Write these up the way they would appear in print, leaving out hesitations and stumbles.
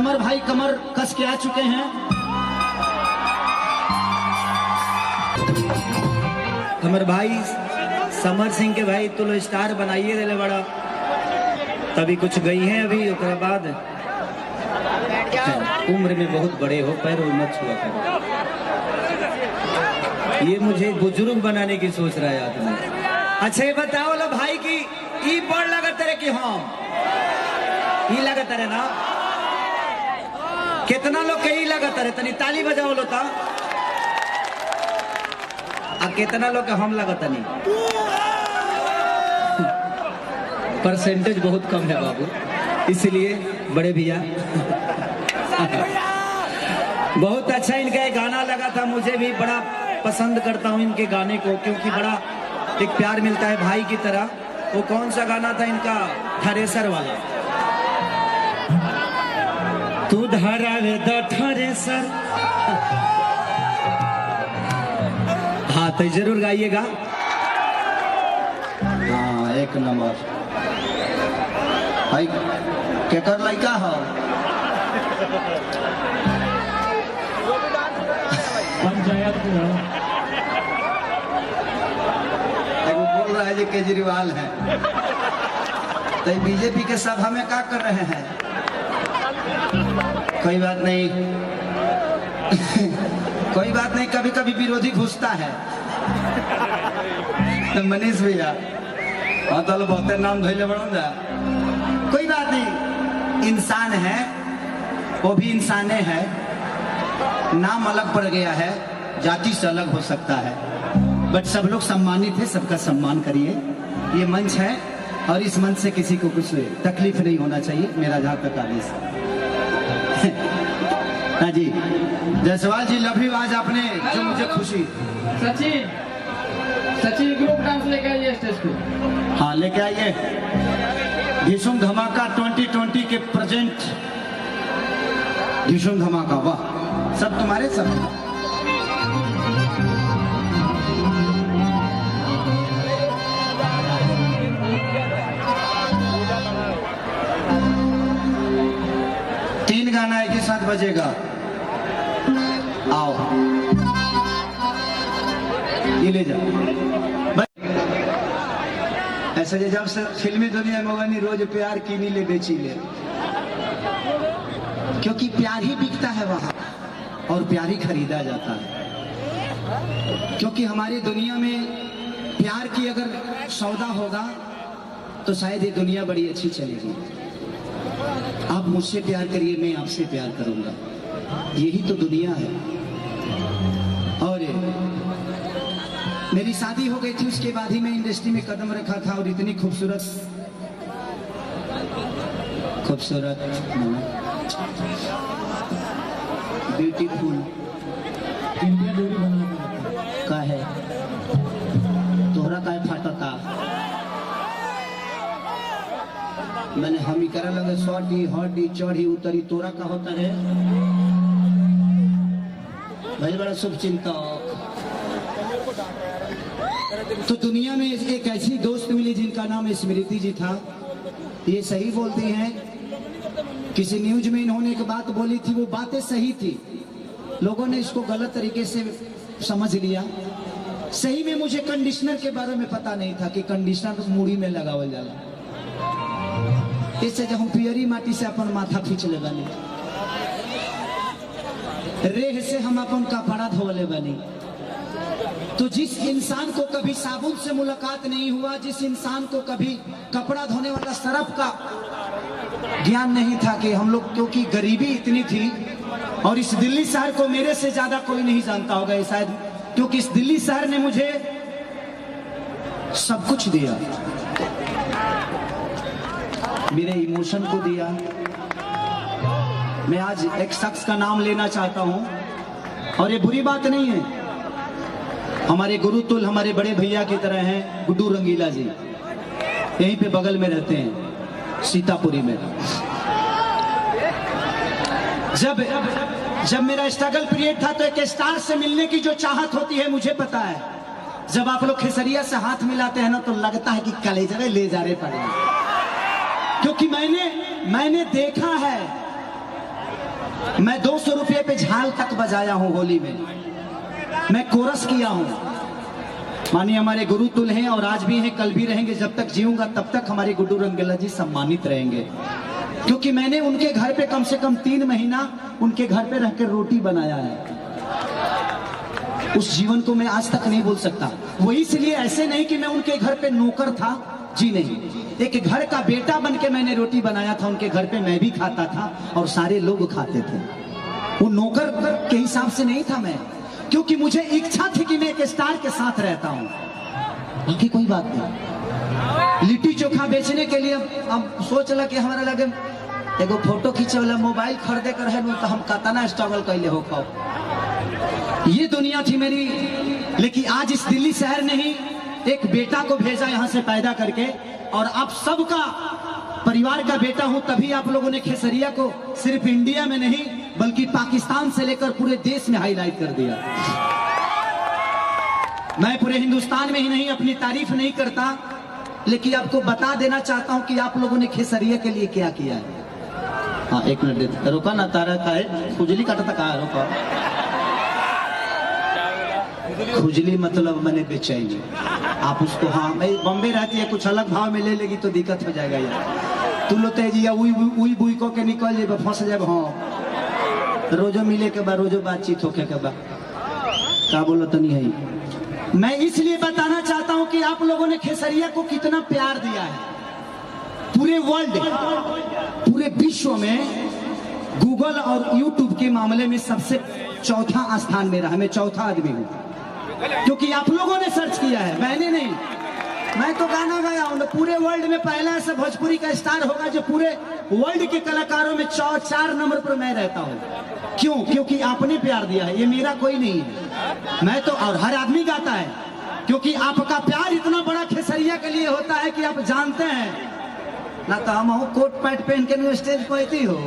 Summer भाई कमर कस के आ चुके हैं। समर भाई समर सिंह के भाई तो लो स्टार बनाइए दिले बड़ा, तभी कुछ गई हैं अभी उसके बाद उम्र में बहुत बड़े हो, पैर मत छुआ करो। ये मुझे बुजुर्ग बनाने की सोच रहा है आदमी। अच्छा ये बताओ लो भाई की ई बड़ लगत रे कि हम ई लगत रे ना, कितना लोग के ई लगत रे, तनी ताली बजाओ लो ता। आ कितना लोग के हम लगत नहीं, परसेंटेज बहुत कम है बाबू, इसलिए बड़े भैया बहुत अच्छा इनका एक गाना लगा था, मुझे भी बड़ा पसंद करता हूँ इनके गाने को, क्योंकि बड़ा एक प्यार मिलता है भाई की तरह। वो कौन सा गाना था इनका, थ्रेसर वाला, तू धरावे द थ्रेसर। हाँ तो जरूर गाइएगा। हाँ एक नंबर भाई, केकर लड़का हो पंचायत वो बोल रहा है जो केजरीवाल है, तो बीजेपी के सभा में क्या कर रहे हैं? कोई बात नहीं कोई बात नहीं, कभी कभी विरोधी घुसता है। तो मनीष भैया हाँ तो बहुत नाम धोले बड़ो जा, कोई बात नहीं, इंसान है वो भी इंसाने है, नाम अलग पड़ गया है, जाति से अलग हो सकता है, बट सब लोग सम्मानित है, सबका सम्मान करिए। ये मंच है और इस मंच से किसी को कुछ तकलीफ नहीं होना चाहिए, मेरा जहाँ तक आदेश हाँ जी। जायसवाल जी लव यू, आज आपने जो मुझे खुशी। सचिन सचिन ग्रुप डांस लेके आइए स्टेज पे। हाँ लेके आइए, धीशुम धमाका 2020 के प्रेजेंट धीशुम धमाका, वाह सब तुम्हारे सब। तीन गाना एक ही साथ बजेगा, आओ ये ले जाओ। ऐसा जब से फिल्मी दुनिया में होगा नहीं, रोज प्यार कीनी ले बेची ले, क्योंकि प्यार ही बिकता है वहां और प्यार ही खरीदा जाता है। क्योंकि हमारी दुनिया में प्यार की अगर सौदा होगा तो शायद ये दुनिया बड़ी अच्छी चलेगी। आप मुझसे प्यार करिए, मैं आपसे प्यार करूंगा, यही तो दुनिया है। और मेरी शादी हो गई थी, उसके बाद ही मैं इंडस्ट्री में कदम रखा था, और इतनी खूबसूरत खूबसूरत ब्यूटीफुल का है, तोहरा का फाटता मैंने हम ही करे लगे, सौटी हड्डी चढ़ी उतरी, तोरा का होता है भाई, बड़ा शुभ चिंतक। तो दुनिया में एक ऐसी दोस्त मिली जिनका नाम स्मृति जी था। ये सही बोलती हैं, किसी न्यूज में इन्होंने एक बात बोली थी, वो बातें सही थी, लोगों ने इसको गलत तरीके से समझ लिया। सही में मुझे कंडीशनर के बारे में पता नहीं था कि कंडीशनर मुड़ी में लगावल जाला। इससे जब हम पियरी माटी से अपन माथा खींच ले बनी, रेह से हम अपन कपड़ा धोले बनी। तो जिस इंसान को कभी साबुन से मुलाकात नहीं हुआ, जिस इंसान को कभी कपड़ा धोने वाला सरफ का ज्ञान नहीं था कि हम लोग, क्योंकि गरीबी इतनी थी, और इस दिल्ली शहर को मेरे से ज्यादा कोई नहीं जानता होगा ये शायद, क्योंकि इस दिल्ली शहर ने मुझे सब कुछ दिया, मेरे इमोशन को दिया। मैं आज एक शख्स का नाम लेना चाहता हूं, और ये बुरी बात नहीं है, हमारे गुरु तुल हमारे बड़े भैया की तरह हैं गुड्डू रंगीला जी, यहीं पे बगल में रहते हैं सीतापुरी में। जब मेरा स्ट्रगल पीरियड था तो एक स्टार से मिलने की जो चाहत होती है मुझे पता है, जब आप लोग खेसरिया से हाथ मिलाते हैं ना तो लगता है कि कलेजे ले जा रहे पड़े, क्योंकि मैंने देखा है मैं 200 रुपये पे झाल तक बजाया हूँ होली में, मैं कोरस किया हूँ। मानिए हमारे गुरु तुल हैं और आज भी हैं, कल भी रहेंगे। जब तक जीऊंगा तब तक हमारे गुड्डू रंगीला जी सम्मानित रहेंगे, क्योंकि मैंने उनके घर पे कम से कम 3 महीना उनके घर पे रहकर रोटी बनाया है। उस जीवन को मैं आज तक नहीं भूल सकता। वो इसलिए ऐसे नहीं कि मैं उनके घर पे नौकर था, जी नहीं, एक घर का बेटा बन के मैंने रोटी बनाया था। उनके घर पे मैं भी खाता था और सारे लोग खाते थे। वो नौकर के हिसाब से नहीं था मैं, क्योंकि मुझे इच्छा थी कि मैं एक स्टार के साथ रहता हूँ। बाकी कोई बात नहीं। लिट्टी चोखा बेचने के लिए अब सोच लगा कि हमारा लगे एगो फोटो खींचे वाला मोबाइल खरीदे कर है तो हम कतना स्ट्रगल कैले हो खाओ। ये दुनिया थी मेरी। लेकिन आज इस दिल्ली शहर ने ही एक बेटा को भेजा यहाँ से पैदा करके, और आप सबका परिवार का बेटा हूं, तभी आप लोगों ने खेसरिया को सिर्फ इंडिया में नहीं बल्कि पाकिस्तान से लेकर पूरे देश में हाईलाइट कर दिया। मैं पूरे हिंदुस्तान में ही नहीं अपनी तारीफ नहीं करता, लेकिन आपको बता देना चाहता हूं कि आप लोगों ने खेसरिया के लिए क्या किया है। हाँ, एक मिनट रोका ना, तारा का है खुजली काटा था, कहा रोका। खुजली मतलब मैंने बेचैनी। आप उसको, हाँ मैं बॉम्बे रहती है, कुछ अलग भाव में ले लेगी तो दिक्कत हो जाएगा यार। तुम लोग तेजी उई बुई को के निकल जाए, फंस जाए। हाँ, रोजो मिले के बाद, रोजो बातचीत होके के बाद क्या बोलो तो नहीं है। मैं इसलिए बताना चाहता हूं कि आप लोगों ने खेसरिया को कितना प्यार दिया है। पूरे वर्ल्ड, पूरे विश्व में गूगल और यूट्यूब के मामले में सबसे चौथा स्थान में रहा। मैं चौथा आदमी हूं, क्योंकि आप लोगों ने सर्च किया है, मैंने नहीं। मैं तो गाना गाया हूं। पूरे वर्ल्ड में पहला ऐसा भोजपुरी का स्टार होगा जो पूरे वर्ल्ड के कलाकारों में 4 नंबर पर मैं रहता हूं। क्यों? क्योंकि आपने प्यार दिया है, ये मेरा कोई नहीं है। मैं तो, और हर आदमी गाता है, क्योंकि आपका प्यार इतना बड़ा खेसरिया के लिए होता है कि आप जानते हैं ना। तो हम कोट पैंट पहन के स्टेज पर आती हो,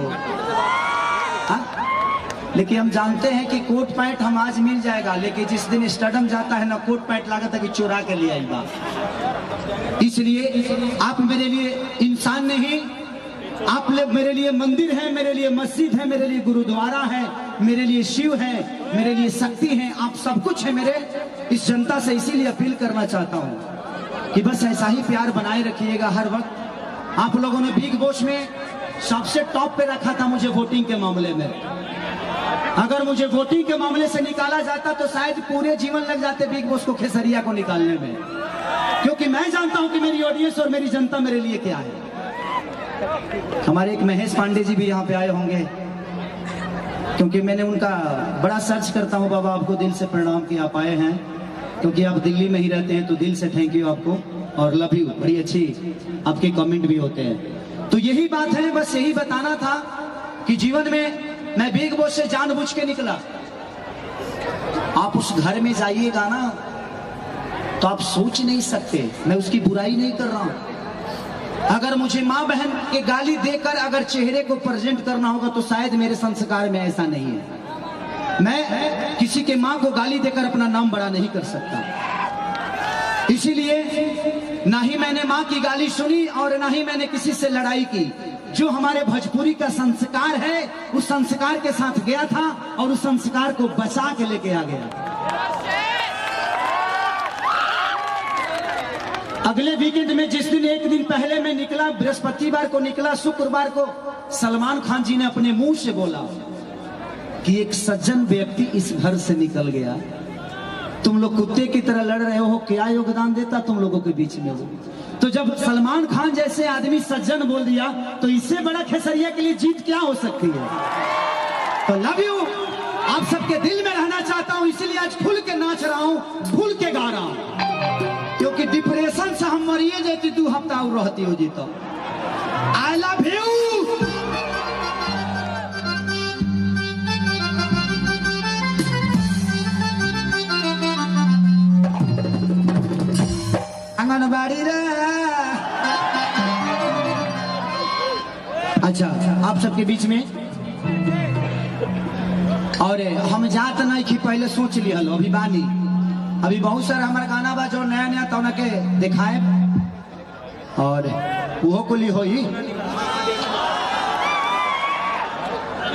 लेकिन हम जानते हैं कि कोट पैंट हम आज मिल जाएगा, लेकिन जिस दिन स्टेडियम जाता है ना, कोट पैंट लागत है कि चुरा के लिए आई बात। इसलिए आप मेरे लिए इंसान नहीं, आप मेरे लिए मंदिर है, मेरे लिए मस्जिद है, मेरे लिए गुरुद्वारा है, मेरे लिए शिव है, मेरे लिए शक्ति है, आप सब कुछ है मेरे इस जनता से। इसीलिए अपील करना चाहता हूं कि बस ऐसा ही प्यार बनाए रखिएगा हर वक्त। आप लोगों ने बिग बॉस में सबसे टॉप पे रखा था मुझे वोटिंग के मामले में। अगर मुझे वोटिंग के मामले से निकाला जाता तो शायद पूरे जीवन लग जाते बिग बॉस को खेसरिया को निकालने में, क्योंकि मैं जानता हूं कि मेरी ऑडियंस और मेरी जनता मेरे लिए क्या है। हमारे एक महेश पांडे जी भी यहाँ पे आए होंगे, क्योंकि मैंने उनका बड़ा सर्च करता हूँ। बाबा आपको दिल से प्रणाम कि आप आए हैं, क्योंकि आप दिल्ली में ही रहते हैं, तो दिल से थैंक यू आपको और लव यू। बड़ी अच्छी आपके कमेंट भी होते हैं। तो यही बात है, बस यही बताना था कि जीवन में मैं बिग बॉस से जानबूझ के निकला। आप उस घर में जाइएगा ना तो आप सोच नहीं सकते, मैं उसकी बुराई नहीं कर रहा हूं। अगर मुझे माँ बहन के गाली देकर अगर चेहरे को प्रेजेंट करना होगा तो शायद मेरे संस्कार में ऐसा नहीं है। मैं किसी के माँ को गाली देकर अपना नाम बड़ा नहीं कर सकता। इसीलिए ना ही मैंने माँ की गाली सुनी और ना ही मैंने किसी से लड़ाई की। जो हमारे भोजपुरी का संस्कार है उस संस्कार के साथ गया था और उस संस्कार को बचा के लेके आ गया। अगले वीकेंड में जिस दिन, एक दिन पहले मैं निकला, बृहस्पतिवार को निकला, शुक्रवार को सलमान खान जी ने अपने मुंह से बोला कि एक सज्जन व्यक्ति इस घर से निकल गया। तुम लोग कुत्ते की तरह लड़ रहे हो, क्या योगदान देता तुम लोगों के बीच में हो। तो जब सलमान खान जैसे आदमी सज्जन बोल दिया तो इससे बड़ा खेसरिया के लिए जीत क्या हो सकती है। तो लव यू, आप सबके दिल में रहना चाहता हूं, इसीलिए आज खुल के नाच रहा हूं, खुल के गा रहा हूं, क्योंकि डिप्रेशन से हम मरिए जाती 2 हफ्ता और रहती हो जी। तो आई लव यू। आंगनबाड़ी रे। अच्छा, आप सबके बीच में, और हम जात नहीं कि पहले सोच लिया लो, अभी बानी, अभी बहुत सारा हमारा गाना बा जो नया नया तो के दिखाए और वो कुली होई।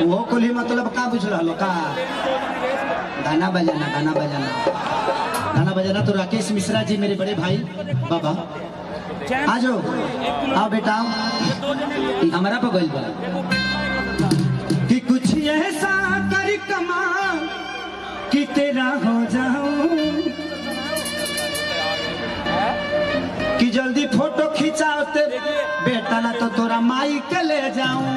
वो कुल ही मतलब का बुझल लो का गाना बजाना गाना बजाना गाना बजाना। तो राकेश मिश्रा जी मेरे बड़े भाई बाबा आ जाओ, आओ बेटा ये हमारा पगल बा कि कुछ ऐसा कर कमाल कि तेरा हो जाऊं, कि जल्दी फोटो खिंचाओ तेरे बेटा ना तो तोरा माई के ले जाऊं।